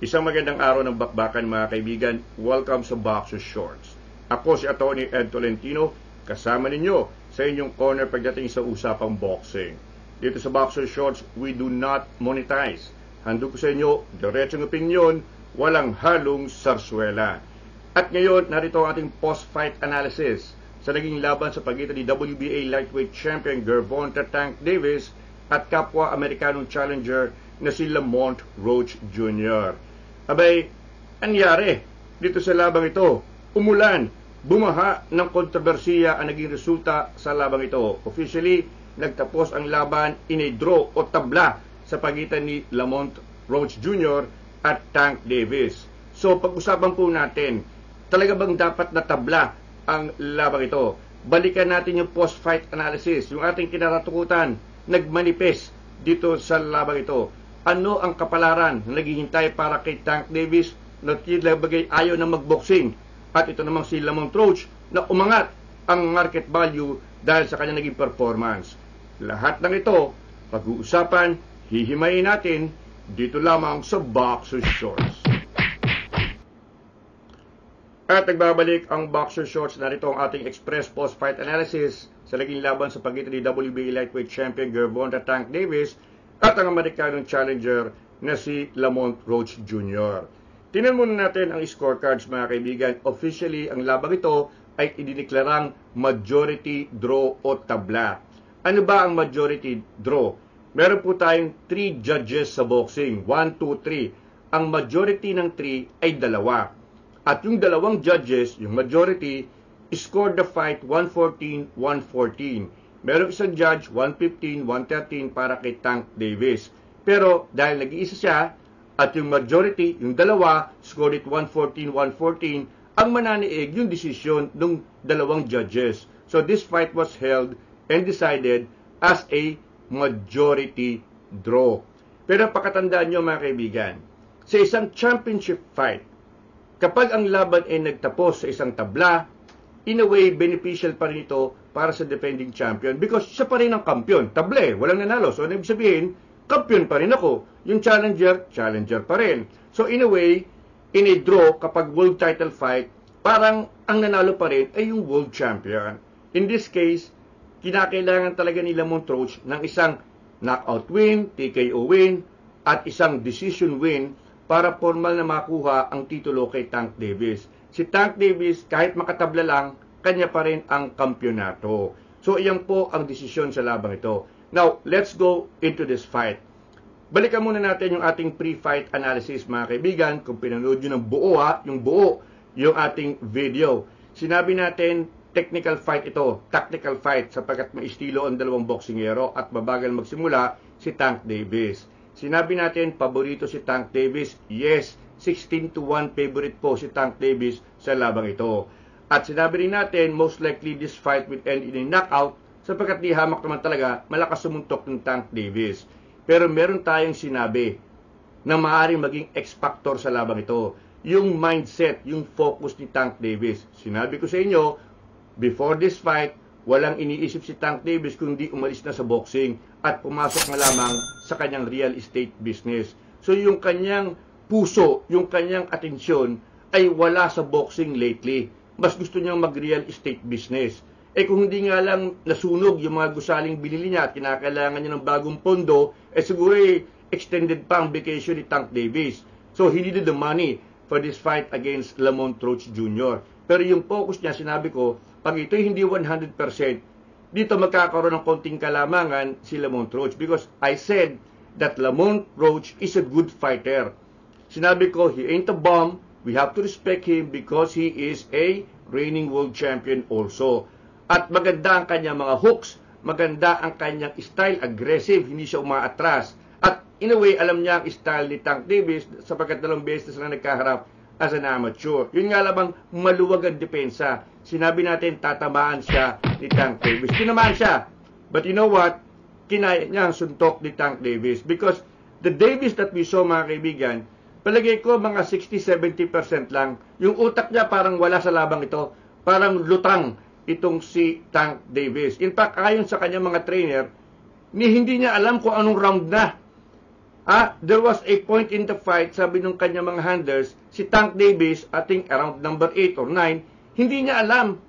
Isang magandang araw ng bakbakan mga kaibigan. Welcome sa Boxer Shorts. Ako si Atty. Ed Tolentino, kasama ninyo sa inyong corner pagdating sa usapang boxing. Dito sa Boxer Shorts, we do not monetize. Handog ko sa inyo, diretsong opinyon, walang halong sarswela. At ngayon, narito ang ating post-fight analysis sa naging laban sa pagitan ni WBA lightweight champion Gervonta Tank Davis at kapwa Amerikanong challenger na si Lamont Roach Jr. Abay, anyari dito sa labang ito, umulan, bumaha ng kontrobersiya ang naging resulta sa labang ito. Officially, nagtapos ang laban in a draw o tabla sa pagitan ni Lamont Roach Jr. at Tank Davis. So, pag-usapan po natin, talaga bang dapat na tabla ang labang ito? Balikan natin yung post-fight analysis, yung ating kinatatukutan, nagmanifest dito sa labang ito. Ano ang kapalaran na naghihintay para kay Tank Davis na bagay ayaw na magboxing? At ito namang si Lamont Roach na umangat ang market value dahil sa kanyang naging performance. Lahat ng ito, pag-uusapan, hihimayin natin dito lamang sa Boxer Shorts. At nagbabalik ang Boxer Shorts. Narito ang ating express post-fight analysis sa naging laban sa pagitan ni WBA lightweight champion Gervonta Tank Davis at ang Amerikanong challenger na si Lamont Roach Jr. Tingnan muna natin ang scorecards mga kaibigan. Officially, ang labang ito ay idineklarang majority draw o tabla. Ano ba ang majority draw? Meron po tayong 3 judges sa boxing. 1, 2, 3. Ang majority ng 3 ay 2. At yung dalawang judges, yung majority, scored the fight 114-114. Merong isang judge, 115-113 para kay Tank Davis. Pero dahil nag-iisa siya at yung majority, yung dalawa, scored it 114-114, ang mananiig yung desisyon ng dalawang judges. So this fight was held and decided as a majority draw. Pero pakatandaan nyo mga kaibigan, sa isang championship fight, kapag ang laban ay nagtapos sa isang tabla, in a way, beneficial pa rin ito para sa defending champion because siya pa rin ang kampiyon. Table, walang nanalo. So, ibig sabihin, kampiyon pa rin ako. Yung challenger pa rin. So, in a way, in a draw, kapag world title fight, parang ang nanalo pa rin ay yung world champion. In this case, kinakailangan talaga ni Lamont Roach ng isang knockout win, TKO win, at isang decision win para formal na makuha ang titulo kay Tank Davis. Si Tank Davis, kahit makatabla lang, kanya pa rin ang kampyonato. So, iyan po ang desisyon sa labang ito. Now, let's go into this fight. Balikan muna natin yung ating pre-fight analysis, mga kaibigan. Kung pinanood nyo ng buo, yung ating video. Sinabi natin, technical fight ito, tactical fight, sapagkat may estilo ang dalawang boksingero at mabagal magsimula si Tank Davis. Sinabi natin, paborito si Tank Davis. Yes, 16-1 favorite po si Tank Davis sa labang ito. At sinabi rin natin, most likely this fight will end in a knockout sapagkat di hamak naman talaga, malakas sumuntok ng Tank Davis. Pero meron tayong sinabi na maaaring maging X-factor sa labang ito. Yung mindset, yung focus ni Tank Davis. Sinabi ko sa inyo, before this fight, walang iniisip si Tank Davis kundi umalis na sa boxing at pumasok na lamang sa kanyang real estate business. So yung kanyang puso, yung kanyang atensyon ay wala sa boxing lately. Mas gusto niyang mag-real estate business. Kung hindi nga lang nasunog yung mga gusaling binili niya at kinakailangan niya ng bagong pondo, siguro extended pa ang vacation ni Tank Davis. So he needed the money for this fight against Lamont Roach Jr. Pero yung focus niya, sinabi ko, pag ito'y hindi 100%, dito magkakaroon ng konting kalamangan si Lamont Roach because I said that Lamont Roach is a good fighter. Sinabi ko, he ain't a bum. We have to respect him because he is a reigning world champion also. At maganda ang kanyang mga hooks, maganda ang kanyang style, aggressive, hindi siya umaatras. At in a way, alam niya ang style ni Tank Davis sapagkat 2 beses na sila nagkaharap as an amateur. Yun nga lamang maluwag ang depensa. Sinabi natin, tatamaan siya ni Tank Davis. Tinamaan siya. But you know what? Kinaya niya ang suntok ni Tank Davis because the Davis that we saw, mga kaibigan, palagay ko mga 60-70% lang. Yung utak niya parang wala sa labang ito. Parang lutang itong si Tank Davis. In fact, ayon sa kanyang mga trainer, hindi niya alam kung anong round na. There was a point in the fight, sabi nung kanya mga handlers, si Tank Davis, I think around number 8 or 9, hindi niya alam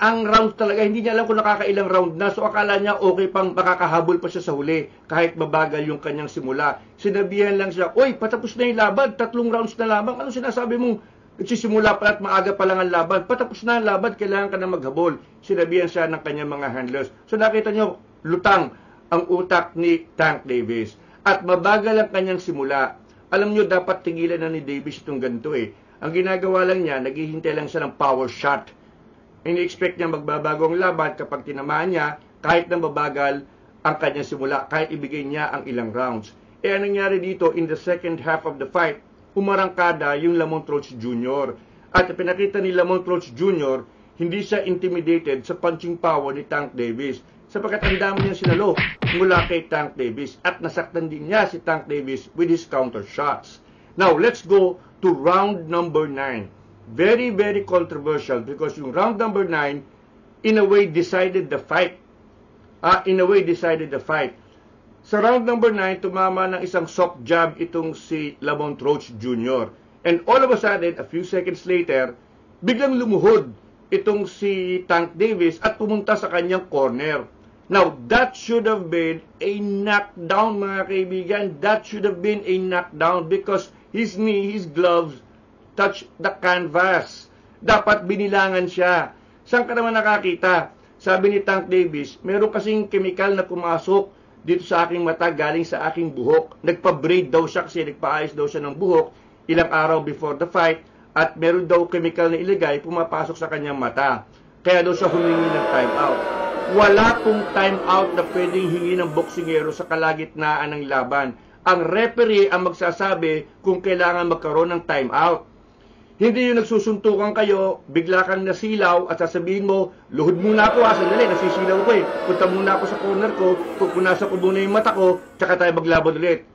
ang round talaga, hindi niya alam kung nakakailang round na. So akala niya okay pang makakahabol pa siya sa huli kahit mabagal yung kanyang simula. Sinabihan lang siya, "Oy, patapos na yung laban, 3 rounds na lamang. Ano sinasabi mo? Nagsisimula pa at maaga pa lang ang laban. Patapos na ang laban, kailangan ka na maghabol." Sinabihan siya ng kanyang mga handlers. So nakita niyo, lutang ang utak ni Tank Davis. At mabagal ang kanyang simula. Alam nyo, dapat tigilan na ni Davis itong ganito eh. Ang ginagawa lang niya, naghihintay lang siya ng power shot. Ini-expect niya magbabago ang laban kapag tinamaan niya, kahit na mabagal ang kanyang simula, kahit ibigay niya ang ilang rounds. Anong nangyari dito, in the second half of the fight, umarangkada yung Lamont Roach Jr. At pinakita ni Lamont Roach Jr., hindi siya intimidated sa punching power ni Tank Davis. Sapagkat ang dami niya sinalo mula kay Tank Davis at nasaktan din niya si Tank Davis with his counter shots. Now, let's go to round number 9. Very, very controversial because yung round number 9, in a way, decided the fight. Sa round number 9, tumama ng isang soft jab itong si Lamont Roach Jr. And all of a sudden, a few seconds later, biglang lumuhod itong si Tank Davis at pumunta sa kanyang corner. Now, that should have been a knockdown, mga kaibigan. That should have been a knockdown because his knee, his gloves, touched the canvas. Dapat binilangan siya. Saan ka naman nakakita? Sabi ni Tank Davis, meron kasing chemical na pumasok dito sa aking mata galing sa aking buhok. Nagpa-braid daw siya kasi nagpaayos daw siya ng buhok ilang araw before the fight at meron daw chemical na ilagay pumapasok sa kanyang mata. Kaya daw siya humingi ng time out. Wala pong time out na pwedeng hingi ng boksingero sa kalagitnaan ng laban. Ang referee ang magsasabi kung kailangan magkaroon ng time out. Hindi yung nagsusuntukan kayo, bigla kang nasilaw at sasabihin mo, "Luhod muna ako sandali, nasisilaw ko eh. Punta muna ako sa corner ko, pupunasan ko muna yung mata ko, tsaka tayo maglaban ulit."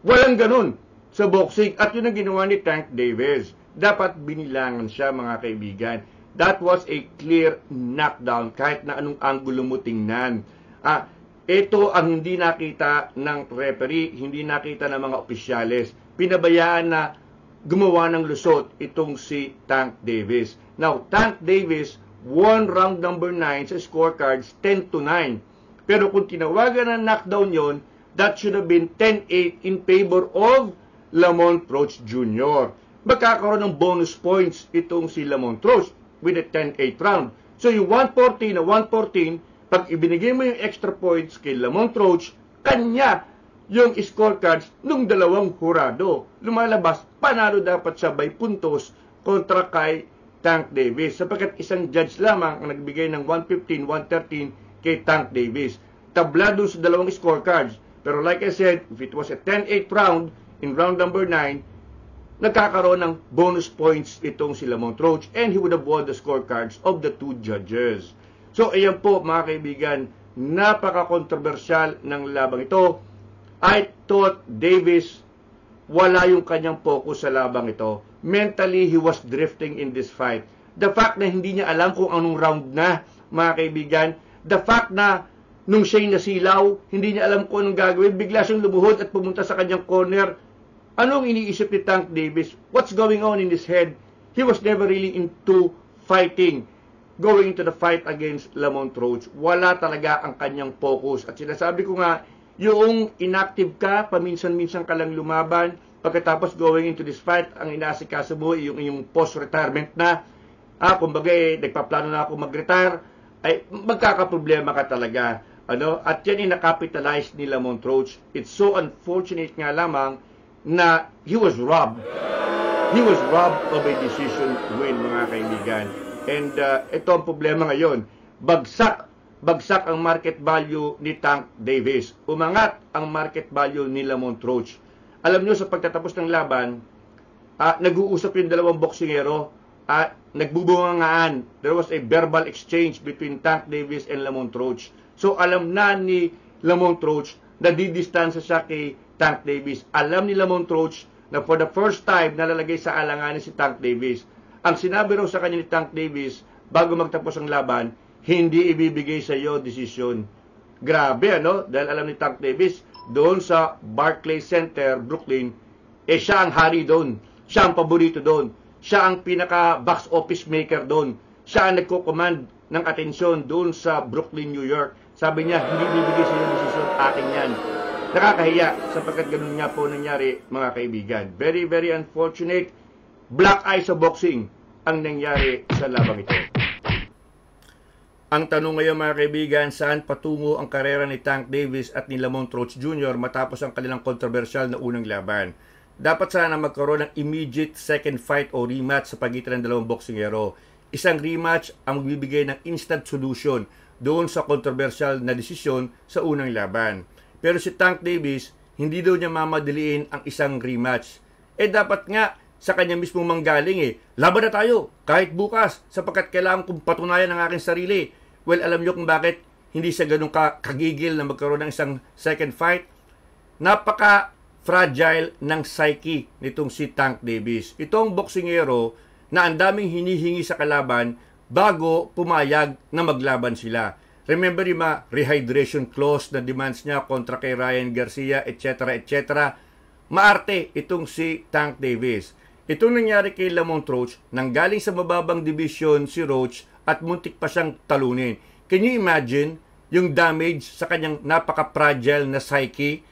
Walang ganun sa boxing at yun ang ginawa ni Tank Davis. Dapat binilangan siya, mga kaibigan. That was a clear knockdown kahit na anong anggulo mo tingnan. Ito ang hindi nakita ng referee, hindi nakita ng mga opisyales. Pinabayaan na gumawa ng lusot itong si Tank Davis. Now, Tank Davis won round number 9 sa scorecards 10-9. Pero kung tinawagan ng knockdown yon, that should have been 10-8 in favor of Lamont Roach Jr. Magkakaroon ng bonus points itong si Lamont Roach with a 10-8 round. So yung 114 na 114, pag ibinigay mo yung extra points kay Lamont Roach, kanya yung scorecards nung dalawang hurado. Lumalabas, panalo dapat siya by puntos kontra kay Tank Davis. Sapagkat isang judge lamang ang nagbigay ng 115, 113 kay Tank Davis. Tablado sa dalawang scorecards. Pero like I said, if it was a 10-8 round in round number 9, nagkakaroon ng bonus points itong si Lamont Roach and he would have won the scorecards of the two judges. So, ayan po mga kaibigan, napaka-controversial ng labang ito. I thought Davis, wala yung kanyang focus sa labang ito. Mentally, he was drifting in this fight. The fact na hindi niya alam kung anong round na, mga kaibigan, the fact na nung siya'y nasilaw, hindi niya alam kung anong gagawin, bigla siyang lumuhod at pumunta sa kanyang corner. Anong iniisip ni Tank Davis? What's going on in his head? He was never really into fighting. Going into the fight against Lamont Roach. Wala talaga ang kanyang focus. At sinasabi ko nga, yung inactive ka, paminsan-minsan ka lang lumaban, pagkatapos going into this fight, ang inaasikaso mo, yung post-retirement na, kumbaga nagpaplano na ako mag-retire, ay magkakaproblema ka talaga. At yan inakapitalize ni Lamont Roach. It's so unfortunate nga lamang na he was robbed. He was robbed of a decision win, mga kaibigan. And ito ang problema ngayon. Bagsak ang market value ni Tank Davis. Umangat ang market value ni Lamont Roach. Alam nyo, sa pagtatapos ng laban, nag-uusap yung dalawang boksingero at nagbubungangaan. There was a verbal exchange between Tank Davis and Lamont Roach. So alam na ni Lamont Roach na didistansya siya kay Tank Davis. Alam ni Lamont Roach na for the first time nalalagay sa alanganin si Tank Davis. Ang sinabi raw sa kanya ni Tank Davis bago magtapos ang laban, hindi ibibigay sa iyo desisyon. Grabe, Dahil alam ni Tank Davis, doon sa Barclays Center, Brooklyn, siya ang hari doon. Siya ang paborito doon. Siya ang pinaka-box office maker doon. Siya ang nagko-command ng atensyon doon sa Brooklyn, New York. Sabi niya, hindi bibigay sa iyo ng desisyon, akin yan. Nakakahiya sapagkat ganun nga po nangyari, mga kaibigan. Very, very unfortunate. Black eye sa boxing ang nangyari sa labang ito. Ang tanong ngayon, mga kaibigan, saan patungo ang karera ni Tank Davis at ni Lamont Roach Jr. matapos ang kanilang kontrobersyal na unang laban? Dapat sana magkaroon ng immediate second fight o rematch sa pagitan ng dalawang boksingero. Isang rematch ang magbibigay ng instant solution doon sa kontrobersyal na desisyon sa unang laban. Pero si Tank Davis, hindi daw niya mamadaliin ang isang rematch. Dapat nga sa kanya mismong manggaling laban na tayo kahit bukas sapagkat kailangan kong patunayan ang aking sarili. Well, alam niyo kung bakit hindi siya ganun kagigil na magkaroon ng isang second fight? Napaka-fragile ng psyche nitong si Tank Davis. Itong boksingero na ang daming hinihingi sa kalaban bago pumayag na maglaban sila. Remember yung mga rehydration clause na demands niya kontra kay Ryan Garcia, etc. etc. Maarte itong si Tank Davis. Itong nangyari kay Lamont Roach, nanggaling sa mababang division si Roach at muntik pa siyang talunin. Can you imagine yung damage sa kanyang napaka-fragile na psyche?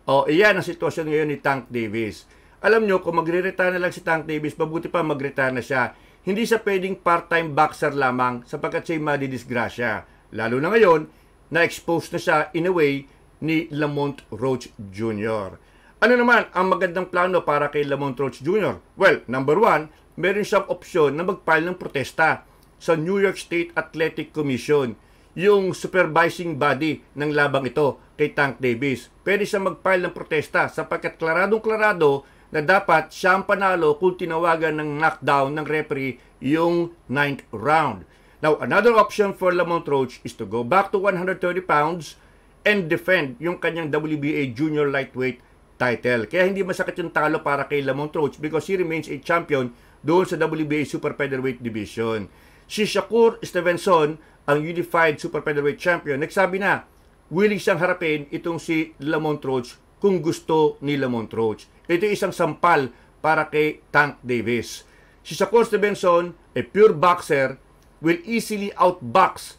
Iyan ang sitwasyon ngayon ni Tank Davis. Alam nyo, kung magre-retire na lang si Tank Davis, mabuti pa mag-retire na siya. Hindi siya pwedeng part-time boxer lamang sapagkat siya'y madidisgrasya. Lalo na ngayon, na-expose na siya in a way ni Lamont Roach Jr. Ano naman ang magandang plano para kay Lamont Roach Jr.? Well, number one, meron siyang opsyon na mag-file ng protesta sa New York State Athletic Commission, yung supervising body ng labang ito kay Tank Davis. Pwede siya mag-file ng protesta sapagkat klaradong-klarado na dapat siya ang panalo kung tinawagan ng knockdown ng referee yung 9th round. Now, another option for Lamont Roach is to go back to 130 pounds and defend yung kanyang WBA Junior Lightweight title. Kaya hindi masakit yung talo para kay Lamont Roach because he remains a champion doon sa WBA Super Featherweight Division. Si Shakur Stevenson, ang Unified Super Featherweight Champion, nagsabi na willing siyang harapin itong si Lamont Roach kung gusto ni Lamont Roach. Ito isang sampal para kay Tank Davis. Si Shakur Stevenson, a pure boxer, will easily outbox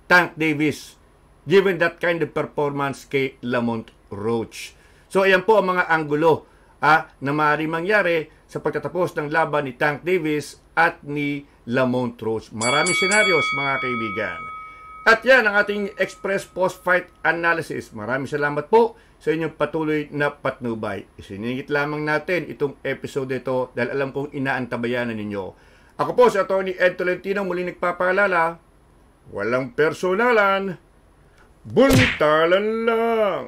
Tank Davis given that kind of performance kay Lamont Roach. So ayan po ang mga anggulo na maaaring mangyari sa pagtatapos ng laban ni Tank Davis at ni Lamont Roach. Maraming senaryos, mga kaibigan. At yan ang ating Express Post-Fight Analysis. Maraming salamat po sa inyong patuloy na patnubay. Isiningit lamang natin itong episode ito dahil alam kong inaantabayanan ninyo. Ako po si Atty. Ed Tolentino, muling nagpapaalala, walang personalan, buntalan lang.